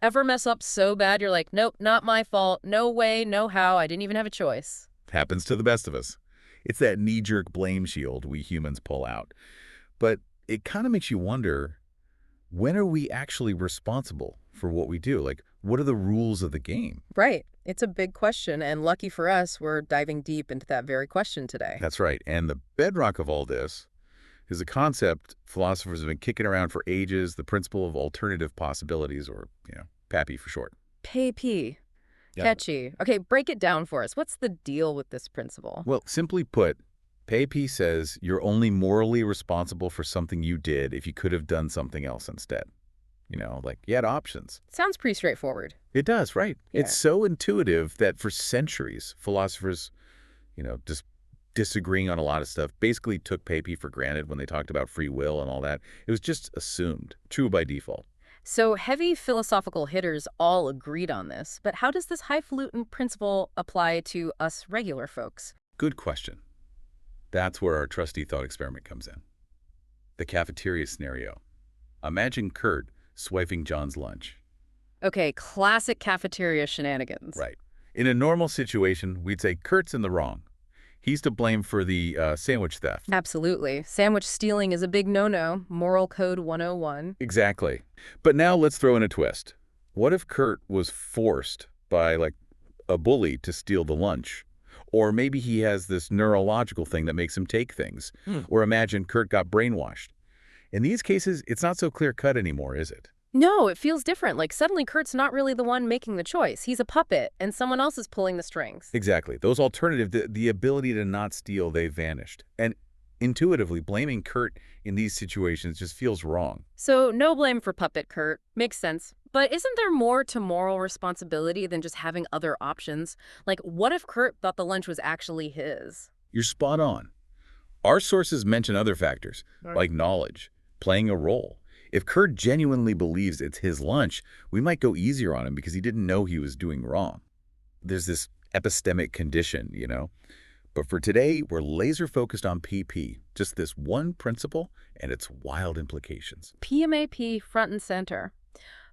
Ever mess up so bad you're like, nope, not my fault. No way, no how. I didn't even have a choice. Happens to the best of us. It's that knee-jerk blame shield we humans pull out. But it kind of makes you wonder, when are we actually responsible for what we do? Like, what are the rules of the game? Right. It's a big question, and lucky for us, we're diving deep into that very question today. That's right. And the bedrock of all this is a concept philosophers have been kicking around for ages, the principle of alternative possibilities, or, PAPI for short. PAP. Yeah. Catchy. Okay, break it down for us. What's the deal with this principle? Well, simply put, PAPI says you're only morally responsible for something you did if you could have done something else instead. Like you had options. Sounds pretty straightforward. It does, right? Yeah. It's so intuitive that for centuries, philosophers, just disagreeing on a lot of stuff, basically took PAPI for granted when they talked about free will and all that. It was just assumed, true by default. So heavy philosophical hitters all agreed on this, but how does this highfalutin principle apply to us regular folks? Good question. That's where our trusty thought experiment comes in. The cafeteria scenario. Imagine Kurt swiping John's lunch. Okay, classic cafeteria shenanigans. Right. In a normal situation, we'd say Kurt's in the wrong. He's to blame for the sandwich theft. Absolutely. Sandwich stealing is a big no-no. Moral Code 101. Exactly. But now let's throw in a twist. What if Kurt was forced by, like, a bully to steal the lunch? Or maybe he has this neurological thing that makes him take things. Or imagine Kurt got brainwashed. In these cases, it's not so clear-cut anymore, is it? No, it feels different. Like suddenly Kurt's not really the one making the choice. He's a puppet, and someone else is pulling the strings. Exactly. Those the ability to not steal, they've vanished. And intuitively, blaming Kurt in these situations just feels wrong. So no blame for puppet Kurt. Makes sense. But isn't there more to moral responsibility than just having other options? Like, what if Kurt thought the lunch was actually his? You're spot on. Our sources mention other factors, like knowledge, playing a role. If Kurt genuinely believes it's his lunch, we might go easier on him because he didn't know he was doing wrong. There's this epistemic condition, But for today, we're laser-focused on PP, just this one principle and its wild implications. PMAP front and center.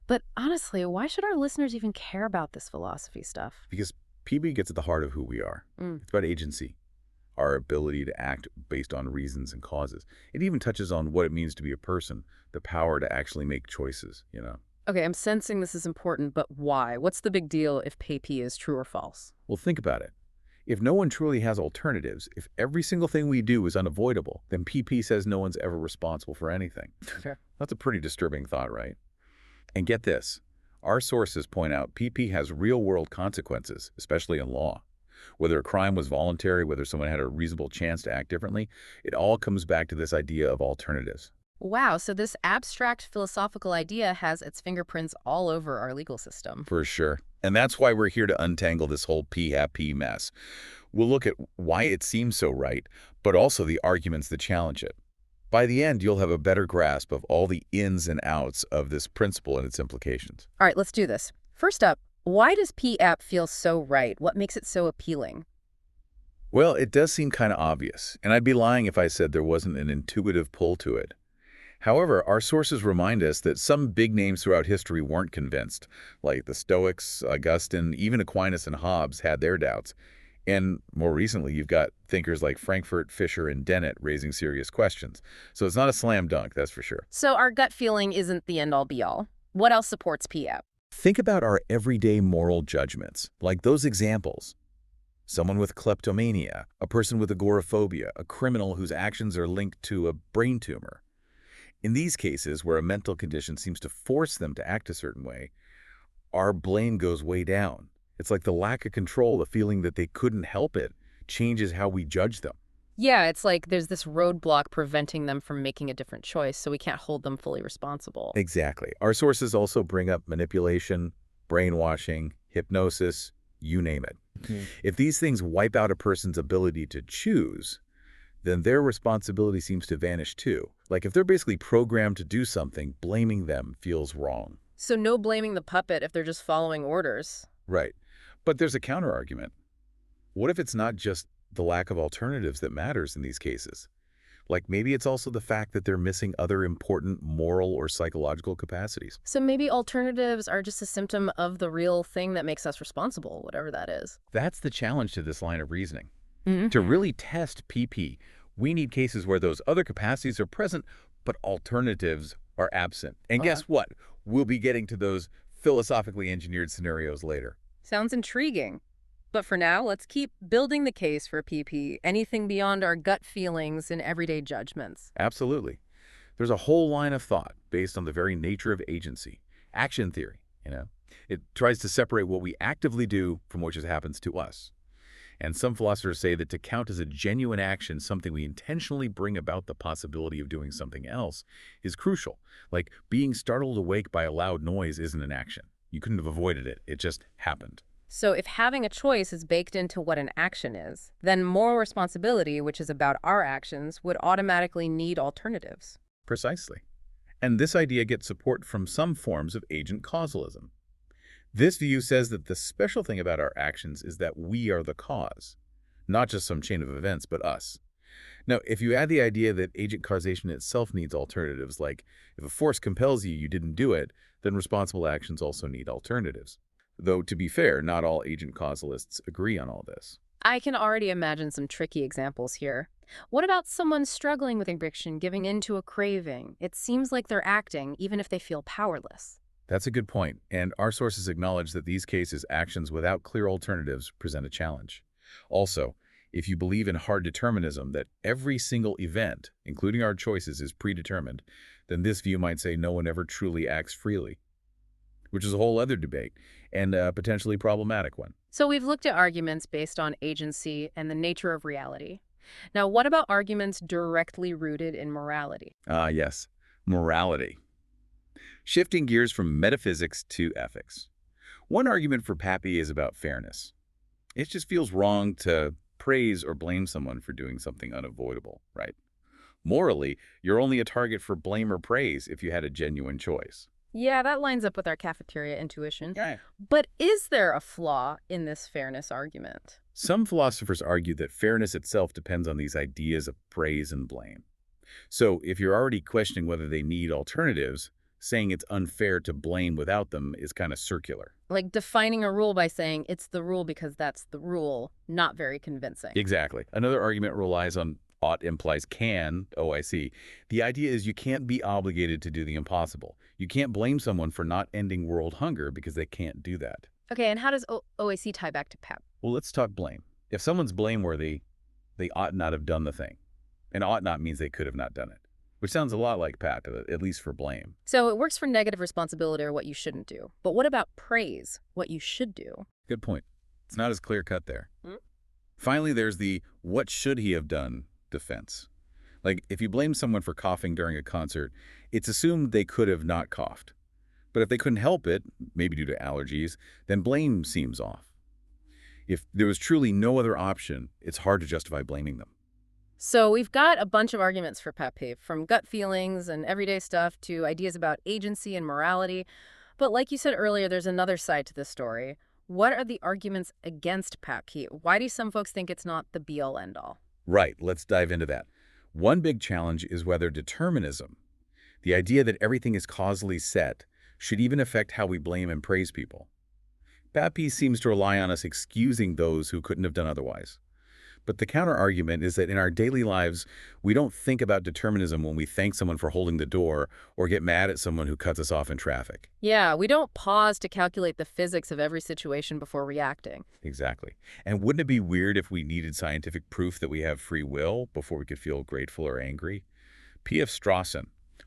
But honestly, why should our listeners even care about this philosophy stuff? Because PB gets at the heart of who we are. It's about agency, our ability to act based on reasons and causes. It even touches on what it means to be a person, the power to actually make choices. Okay, I'm sensing this is important, but why? What's the big deal if PAP is true or false? Well, think about it. If no one truly has alternatives, if every single thing we do is unavoidable, then PP says no one's ever responsible for anything. Fair. That's a pretty disturbing thought, right? And get this. Our sources point out PP has real-world consequences, especially in law. Whether a crime was voluntary, whether someone had a reasonable chance to act differently, it all comes back to this idea of alternatives. Wow, so this abstract philosophical idea has its fingerprints all over our legal system. For sure. And that's why we're here to untangle this whole PAP mess. We'll look at why it seems so right, but also the arguments that challenge it. By the end, you'll have a better grasp of all the ins and outs of this principle and its implications. All right, let's do this. First up, why does PAP feel so right? What makes it so appealing? Well, it does seem kind of obvious, and I'd be lying if I said there wasn't an intuitive pull to it. However, our sources remind us that some big names throughout history weren't convinced, like the Stoics, Augustine, even Aquinas and Hobbes had their doubts. And more recently, you've got thinkers like Frankfurt, Fisher, and Dennett raising serious questions. So it's not a slam dunk, that's for sure. So our gut feeling isn't the end-all be-all. What else supports PAP? Think about our everyday moral judgments, like those examples. Someone with kleptomania, a person with agoraphobia, a criminal whose actions are linked to a brain tumor. In these cases, where a mental condition seems to force them to act a certain way, our blame goes way down. It's like the lack of control, the feeling that they couldn't help it, changes how we judge them. Yeah, it's like there's this roadblock preventing them from making a different choice, so we can't hold them fully responsible. Exactly. Our sources also bring up manipulation, brainwashing, hypnosis, you name it. If these things wipe out a person's ability to choose, then their responsibility seems to vanish too. Like if they're basically programmed to do something, blaming them feels wrong. So no blaming the puppet if they're just following orders. Right. But there's a counterargument. What if it's not just the lack of alternatives that matters in these cases? Like maybe it's also the fact that they're missing other important moral or psychological capacities. So maybe alternatives are just a symptom of the real thing that makes us responsible, whatever that is. That's the challenge to this line of reasoning. To Hmm. really test PP, we need cases where those other capacities are present, but alternatives are absent. And Okay. guess what? We'll be getting to those philosophically engineered scenarios later. Sounds intriguing. But for now, let's keep building the case for PP, anything beyond our gut feelings and everyday judgments. Absolutely. There's a whole line of thought based on the very nature of agency, action theory. It tries to separate what we actively do from what just happens to us. And some philosophers say that to count as a genuine action, something we intentionally bring about the possibility of doing something else, is crucial. Like being startled awake by a loud noise isn't an action. You couldn't have avoided it. It just happened. So if having a choice is baked into what an action is, then moral responsibility, which is about our actions, would automatically need alternatives. Precisely. And this idea gets support from some forms of agent causalism. This view says that the special thing about our actions is that we are the cause, not just some chain of events, but us. Now, if you add the idea that agent causation itself needs alternatives, like if a force compels you, you didn't do it, then responsible actions also need alternatives. Though, to be fair, not all agent causalists agree on all this. I can already imagine some tricky examples here. What about someone struggling with addiction, giving in to a craving? It seems like they're acting, even if they feel powerless. That's a good point, and our sources acknowledge that these cases, actions without clear alternatives, present a challenge. Also, if you believe in hard determinism, that every single event, including our choices, is predetermined, then this view might say no one ever truly acts freely, which is a whole other debate, and a potentially problematic one. So we've looked at arguments based on agency and the nature of reality. Now, what about arguments directly rooted in morality? Ah, yes, morality. Shifting gears from metaphysics to ethics. One argument for Pappy is about fairness. It just feels wrong to praise or blame someone for doing something unavoidable, right? Morally, you're only a target for blame or praise if you had a genuine choice. Yeah, that lines up with our cafeteria intuition. Yeah. But is there a flaw in this fairness argument? Some philosophers argue that fairness itself depends on these ideas of praise and blame. So if you're already questioning whether they need alternatives, saying it's unfair to blame without them is kind of circular. Like defining a rule by saying it's the rule because that's the rule, not very convincing. Exactly. Another argument relies on ought implies can, OIC. The idea is you can't be obligated to do the impossible. You can't blame someone for not ending world hunger because they can't do that. Okay, and how does OAC tie back to PEP? Well, let's talk blame. If someone's blameworthy, they ought not have done the thing. And ought not means they could have not done it, which sounds a lot like Pat, at least for blame. So it works for negative responsibility or what you shouldn't do. But what about praise, what you should do? Good point. It's not as clear cut there. Hmm? Finally, there's the what should he have done defense. Like, if you blame someone for coughing during a concert, it's assumed they could have not coughed. But if they couldn't help it, maybe due to allergies, then blame seems off. If there was truly no other option, it's hard to justify blaming them. So we've got a bunch of arguments for pet peeve, from gut feelings and everyday stuff to ideas about agency and morality. But like you said earlier, there's another side to this story. What are the arguments against pet peeve? Why do some folks think it's not the be-all, end-all? Right, let's dive into that. One big challenge is whether determinism, the idea that everything is causally set, should even affect how we blame and praise people. Pappy seems to rely on us excusing those who couldn't have done otherwise. But the counter-argument is that in our daily lives, we don't think about determinism when we thank someone for holding the door or get mad at someone who cuts us off in traffic. Yeah, we don't pause to calculate the physics of every situation before reacting. Exactly. And wouldn't it be weird if we needed scientific proof that we have free will before we could feel grateful or angry? P.F. Strawson,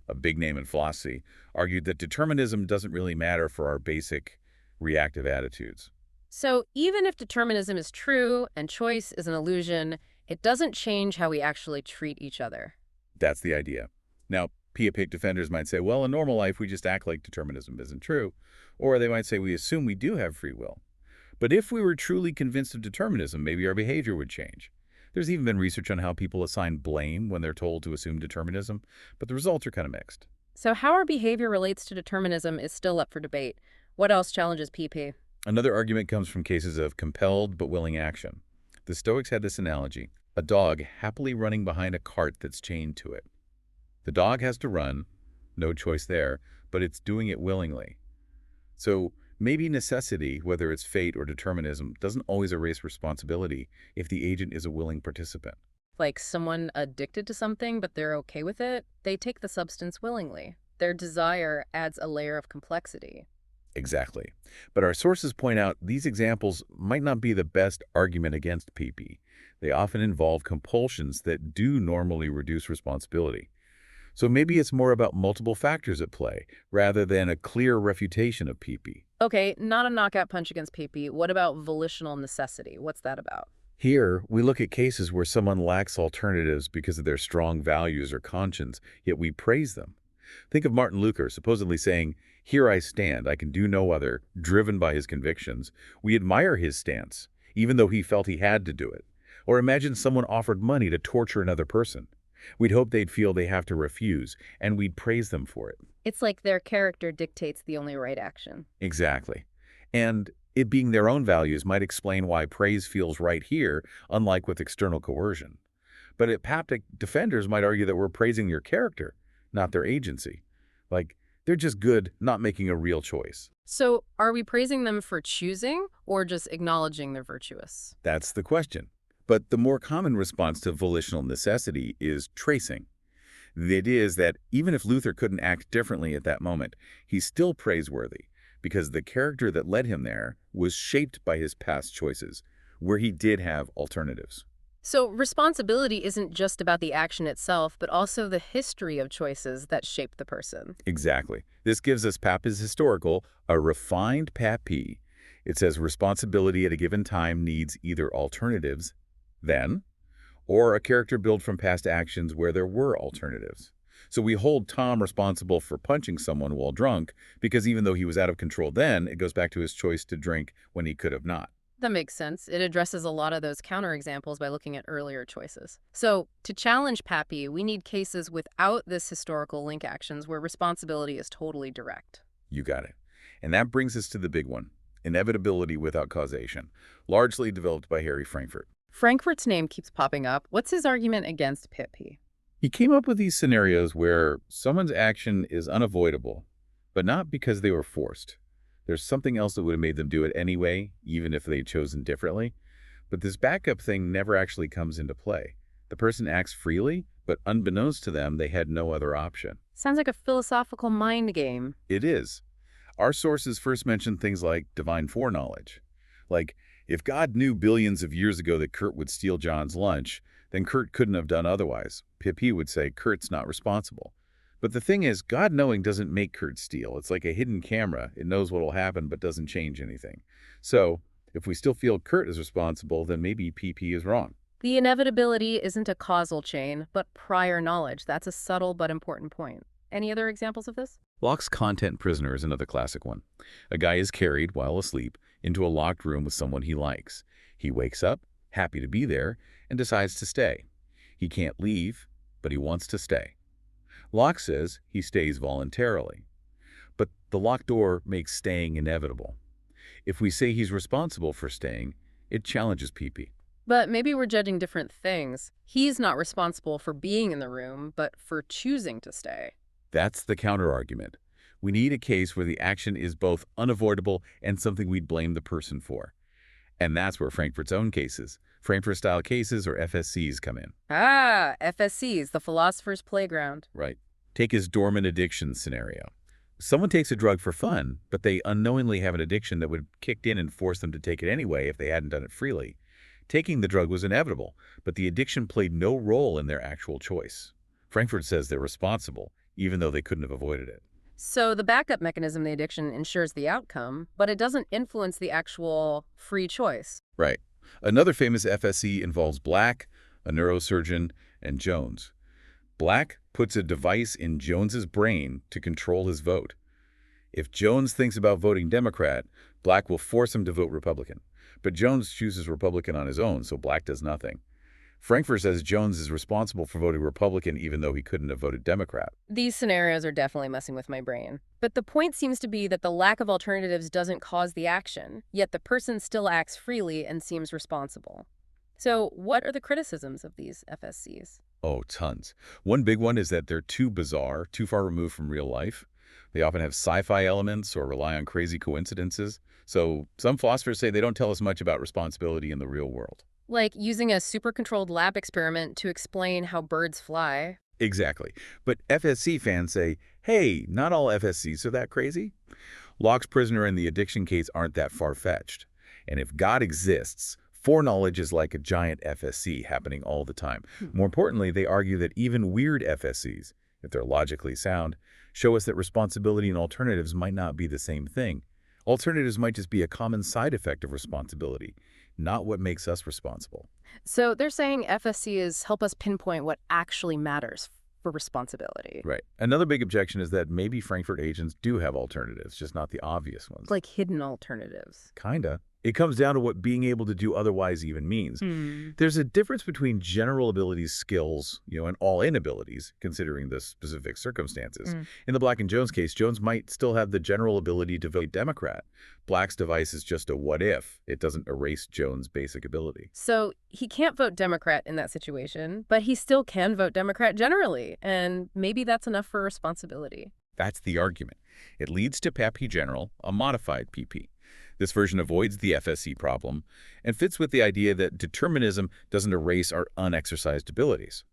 a big name in philosophy, argued that determinism doesn't really matter for our basic reactive attitudes. So even if determinism is true and choice is an illusion, it doesn't change how we actually treat each other. That's the idea. Now, Pia Pig defenders might say, well, in normal life, we just act like determinism isn't true. Or they might say, we assume we do have free will. But if we were truly convinced of determinism, maybe our behavior would change. There's even been research on how people assign blame when they're told to assume determinism, but the results are kind of mixed. So how our behavior relates to determinism is still up for debate. What else challenges PP? Another argument comes from cases of compelled but willing action. The Stoics had this analogy. A dog happily running behind a cart that's chained to it. The dog has to run, no choice there, but it's doing it willingly. So maybe necessity, whether it's fate or determinism, doesn't always erase responsibility if the agent is a willing participant. Like someone addicted to something, but they're okay with it, they take the substance willingly. Their desire adds a layer of complexity. Exactly. But our sources point out these examples might not be the best argument against PP. They often involve compulsions that do normally reduce responsibility. So maybe it's more about multiple factors at play, rather than a clear refutation of PP. Okay, not a knockout punch against PP. What about volitional necessity? What's that about? Here, we look at cases where someone lacks alternatives because of their strong values or conscience, yet we praise them. Think of Martin Luther supposedly saying, "Here I stand, I can do no other," driven by his convictions. We admire his stance, even though he felt he had to do it. Or imagine someone offered money to torture another person. We'd hope they'd feel they have to refuse, and we'd praise them for it. It's like their character dictates the only right action. Exactly. And it being their own values might explain why praise feels right here, unlike with external coercion. But apoptic defenders might argue that we're praising your character, not their agency. Like, they're just good, not making a real choice. So, are we praising them for choosing or just acknowledging they're virtuous? That's the question. But the more common response to volitional necessity is tracing. The idea is that even if Luther couldn't act differently at that moment, he's still praiseworthy because the character that led him there was shaped by his past choices, where he did have alternatives. So, responsibility isn't just about the action itself, but also the history of choices that shape the person. Exactly. This gives us Papa's historical, a refined Papi. It says responsibility at a given time needs either alternatives, then, or a character built from past actions where there were alternatives. So we hold Tom responsible for punching someone while drunk because even though he was out of control then, it goes back to his choice to drink when he could have not. That makes sense. It addresses a lot of those counterexamples by looking at earlier choices. So, to challenge Pappy, we need cases without this historical link actions where responsibility is totally direct. You got it. And that brings us to the big one, inevitability without causation, largely developed by Harry Frankfurt. Frankfurt's name keeps popping up. What's his argument against Pappy? He came up with these scenarios where someone's action is unavoidable, but not because they were forced. There's something else that would have made them do it anyway, even if they'd chosen differently. But this backup thing never actually comes into play. The person acts freely, but unbeknownst to them, they had no other option. Sounds like a philosophical mind game. It is. Our sources first mention things like divine foreknowledge. Like, if God knew billions of years ago that Kurt would steal John's lunch, then Kurt couldn't have done otherwise. Pip would say Kurt's not responsible. But the thing is, God knowing doesn't make Kurt steal. It's like a hidden camera. It knows what will happen but doesn't change anything. So, if we still feel Kurt is responsible, then maybe PP is wrong. The inevitability isn't a causal chain, but prior knowledge. That's a subtle but important point. Any other examples of this? Locke's Content Prisoner is another classic one. A guy is carried, while asleep, into a locked room with someone he likes. He wakes up, happy to be there, and decides to stay. He can't leave, but he wants to stay. Locke says he stays voluntarily. But the locked door makes staying inevitable. If we say he's responsible for staying, it challenges PP. But maybe we're judging different things. He's not responsible for being in the room, but for choosing to stay. That's the counterargument. We need a case where the action is both unavoidable and something we'd blame the person for. And that's where Frankfurt's own cases, Frankfurt-style cases or FSCs, come in. Ah, FSCs, the philosopher's playground. Right. Take his dormant addiction scenario. Someone takes a drug for fun, but they unknowingly have an addiction that would have kicked in and forced them to take it anyway if they hadn't done it freely. Taking the drug was inevitable, but the addiction played no role in their actual choice. Frankfurt says they're responsible, even though they couldn't have avoided it. So the backup mechanism, the addiction, ensures the outcome, but it doesn't influence the actual free choice. Right. Another famous FSC involves Black, a neurosurgeon, and Jones. Black puts a device in Jones's brain to control his vote. If Jones thinks about voting Democrat, Black will force him to vote Republican. But Jones chooses Republican on his own, so Black does nothing. Frankfurt says Jones is responsible for voting Republican even though he couldn't have voted Democrat. These scenarios are definitely messing with my brain. But the point seems to be that the lack of alternatives doesn't cause the action, yet the person still acts freely and seems responsible. So what are the criticisms of these FSCs? Oh, tons. One big one is that they're too bizarre, too far removed from real life. They often have sci-fi elements or rely on crazy coincidences. So some philosophers say they don't tell us much about responsibility in the real world. Like using a super-controlled lab experiment to explain how birds fly. Exactly. But FSC fans say, hey, not all FSCs are that crazy. Locke's prisoner and the addiction case aren't that far-fetched. And if God exists, foreknowledge is like a giant FSC happening all the time. Hmm. More importantly, they argue that even weird FSCs, if they're logically sound, show us that responsibility and alternatives might not be the same thing. Alternatives might just be a common side effect of responsibility, not what makes us responsible. So they're saying FSCs help us pinpoint what actually matters for responsibility. Right. Another big objection is that maybe Frankfurt agents do have alternatives, just not the obvious ones. Like hidden alternatives. Kinda. It comes down to what being able to do otherwise even means. Hmm. There's a difference between general abilities, skills, and all inabilities, considering the specific circumstances. Mm. In the Black and Jones case, Jones might still have the general ability to vote Democrat. Black's device is just a what if. It doesn't erase Jones' basic ability. So he can't vote Democrat in that situation, but he still can vote Democrat generally, and maybe that's enough for responsibility. That's the argument. It leads to PAP General, a modified PP. This version avoids the FSC problem and fits with the idea that determinism doesn't erase our unexercised abilities.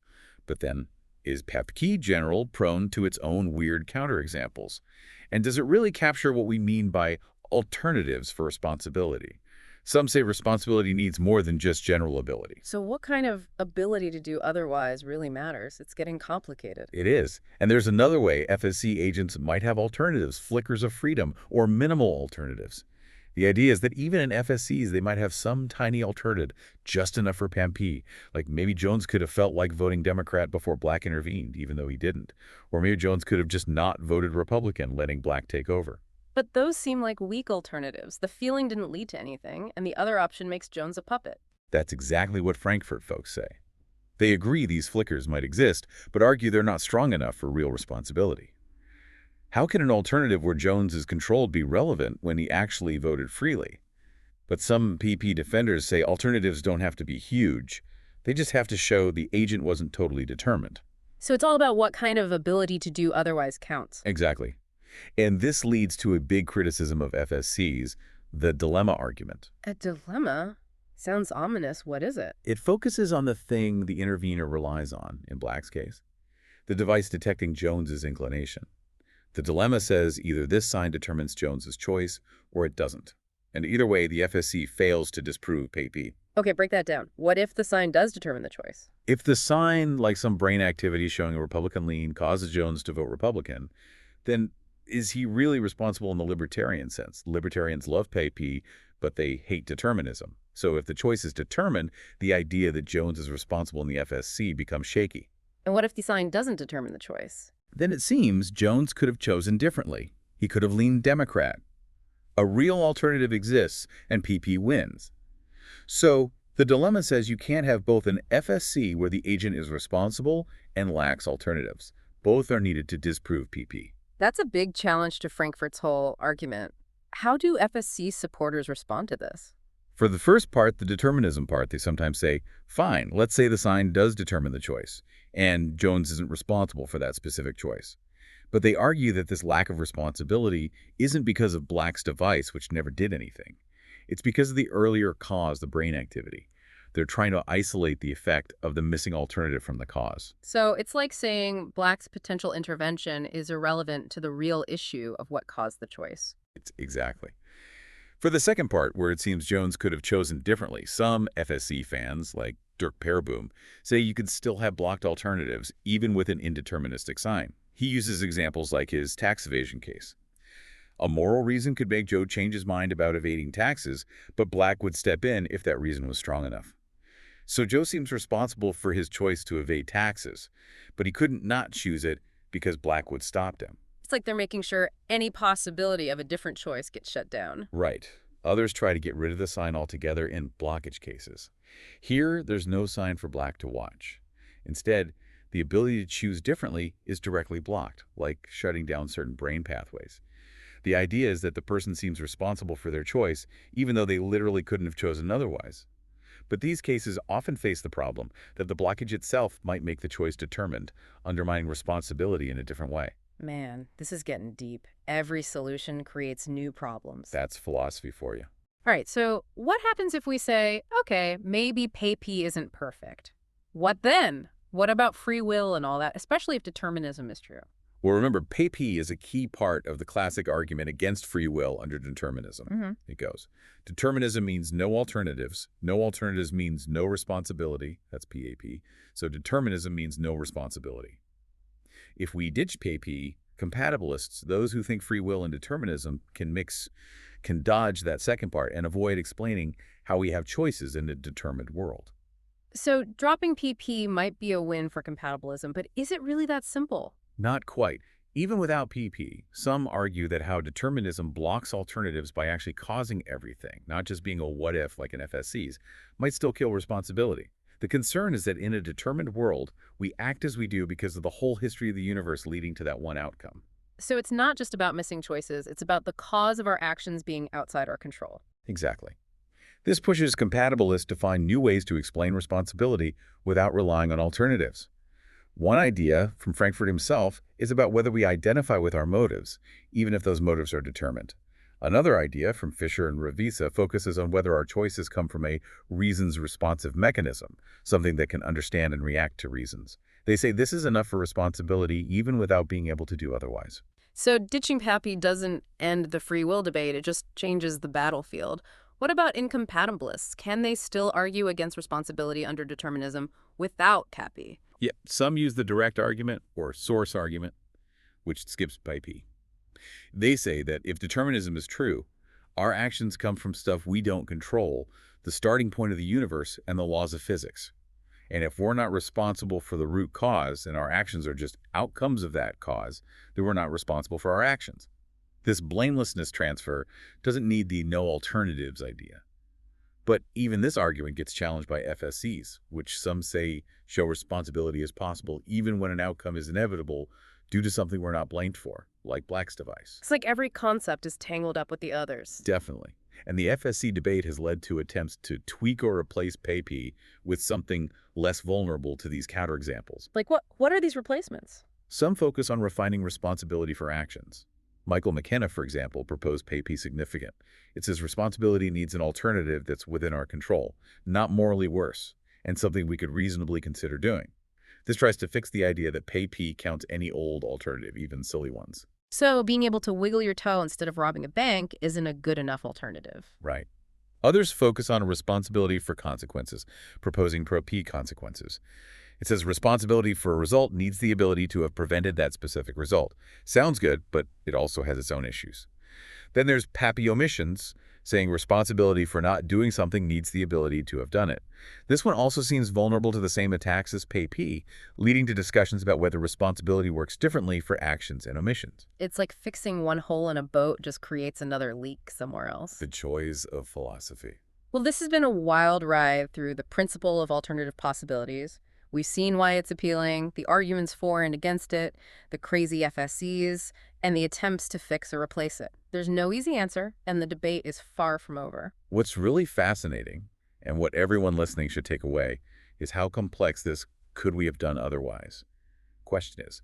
But then, is Papki General prone to its own weird counterexamples? And does it really capture what we mean by alternatives for responsibility? Some say responsibility needs more than just general ability. So what kind of ability to do otherwise really matters? It's getting complicated. It is. And there's another way FSC agents might have alternatives, flickers of freedom, or minimal alternatives. The idea is that even in FSCs, they might have some tiny alternative, just enough for PAMP. Like maybe Jones could have felt like voting Democrat before Black intervened, even though he didn't. Or maybe Jones could have just not voted Republican, letting Black take over. But those seem like weak alternatives. The feeling didn't lead to anything, and the other option makes Jones a puppet. That's exactly what Frankfurt folks say. They agree these flickers might exist, but argue they're not strong enough for real responsibility. How can an alternative where Jones is controlled be relevant when he actually voted freely? But some PP defenders say alternatives don't have to be huge. They just have to show the agent wasn't totally determined. So it's all about what kind of ability to do otherwise counts. Exactly. And this leads to a big criticism of FSCs, the dilemma argument. A dilemma? Sounds ominous. What is it? It focuses on the thing the intervener relies on, in Black's case, the device detecting Jones's inclination. The dilemma says either this sign determines Jones's choice or it doesn't. And either way, the FSC fails to disprove PP. Okay, break that down. What if the sign does determine the choice? If the sign, like some brain activity showing a Republican lean, causes Jones to vote Republican, then is he really responsible in the libertarian sense? Libertarians love PP, but they hate determinism. So if the choice is determined, the idea that Jones is responsible in the FSC becomes shaky. And what if the sign doesn't determine the choice? Then it seems Jones could have chosen differently. He could have leaned Democrat. A real alternative exists, and PP wins. So the dilemma says you can't have both an FSC where the agent is responsible and lacks alternatives. Both are needed to disprove PP. That's a big challenge to Frankfurt's whole argument. How do FSC supporters respond to this? For the first part, the determinism part, they sometimes say, fine, let's say the sign does determine the choice, and Jones isn't responsible for that specific choice. But they argue that this lack of responsibility isn't because of Black's device, which never did anything. It's because of the earlier cause, the brain activity. They're trying to isolate the effect of the missing alternative from the cause. So it's like saying Black's potential intervention is irrelevant to the real issue of what caused the choice. Exactly. For the second part, where it seems Jones could have chosen differently, some FSC fans, like Dirk Pereboom, say you could still have blocked alternatives, even with an indeterministic sign. He uses examples like his tax evasion case. A moral reason could make Joe change his mind about evading taxes, but Black would step in if that reason was strong enough. So Joe seems responsible for his choice to evade taxes, but he couldn't not choose it because Black would stop him. It's like they're making sure any possibility of a different choice gets shut down. Right. Others try to get rid of the sign altogether in blockage cases. Here, there's no sign for Black to watch. Instead, the ability to choose differently is directly blocked, like shutting down certain brain pathways. The idea is that the person seems responsible for their choice, even though they literally couldn't have chosen otherwise. But these cases often face the problem that the blockage itself might make the choice determined, undermining responsibility in a different way. Man, this is getting deep. Every solution creates new problems. That's philosophy for you. All right, so what happens if we say, okay, maybe PayP isn't perfect? What then? What about free will and all that, especially if determinism is true? Well, remember, PayP is a key part of the classic argument against free will under determinism. Hmm. It goes, determinism means no alternatives. No alternatives means no responsibility. That's PAP. So determinism means no responsibility. If we ditch PayP, compatibilists, those who think free will and determinism can dodge that second part and avoid explaining how we have choices in a determined world. So dropping PP might be a win for compatibilism, but is it really that simple? Not quite. Even without PP, some argue that how determinism blocks alternatives by actually causing everything, not just being a what-if like in FSCs, might still kill responsibility. The concern is that in a determined world, we act as we do because of the whole history of the universe leading to that one outcome. So it's not just about missing choices, it's about the cause of our actions being outside our control. Exactly. This pushes compatibilists to find new ways to explain responsibility without relying on alternatives. One idea from Frankfurt himself is about whether we identify with our motives, even if those motives are determined. Another idea from Fisher and Ravisa focuses on whether our choices come from a reasons-responsive mechanism, something that can understand and react to reasons. They say this is enough for responsibility even without being able to do otherwise. So ditching Pappy doesn't end the free will debate, it just changes the battlefield. What about incompatibilists? Can they still argue against responsibility under determinism without Pappy? Yeah, some use the direct argument or source argument, which skips by P. They say that if determinism is true, our actions come from stuff we don't control, the starting point of the universe and the laws of physics. And if we're not responsible for the root cause and our actions are just outcomes of that cause, then we're not responsible for our actions. This blamelessness transfer doesn't need the no alternatives idea. But even this argument gets challenged by FSCs, which some say show responsibility is possible even when an outcome is inevitable due to something we're not blamed for, like Black's device. It's like every concept is tangled up with the others. Definitely. And the FSC debate has led to attempts to tweak or replace PayP with something less vulnerable to these counterexamples. Like what are these replacements? Some focus on refining responsibility for actions. Michael McKenna, for example, proposed PayP significant. It says responsibility needs an alternative that's within our control, not morally worse, and something we could reasonably consider doing. This tries to fix the idea that PayP counts any old alternative, even silly ones. So being able to wiggle your toe instead of robbing a bank isn't a good enough alternative. Right. Others focus on responsibility for consequences, proposing pro-P consequences. It says responsibility for a result needs the ability to have prevented that specific result. Sounds good, but it also has its own issues. Then there's PAPI omissions, saying responsibility for not doing something needs the ability to have done it. This one also seems vulnerable to the same attacks as PayP, leading to discussions about whether responsibility works differently for actions and omissions. It's like fixing one hole in a boat just creates another leak somewhere else. The joys of philosophy. Well, this has been a wild ride through the principle of alternative possibilities. We've seen why it's appealing, the arguments for and against it, the crazy FSCs, and the attempts to fix or replace it. There's no easy answer, and the debate is far from over. What's really fascinating, and what everyone listening should take away, is how complex this could we have done otherwise question is.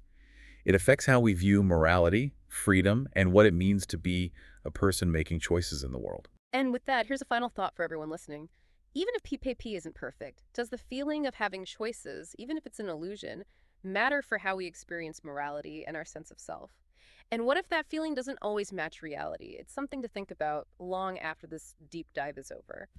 It affects how we view morality, freedom, and what it means to be a person making choices in the world. And with that, here's a final thought for everyone listening. Even if PPP isn't perfect, does the feeling of having choices, even if it's an illusion, matter for how we experience morality and our sense of self? And what if that feeling doesn't always match reality? It's something to think about long after this deep dive is over.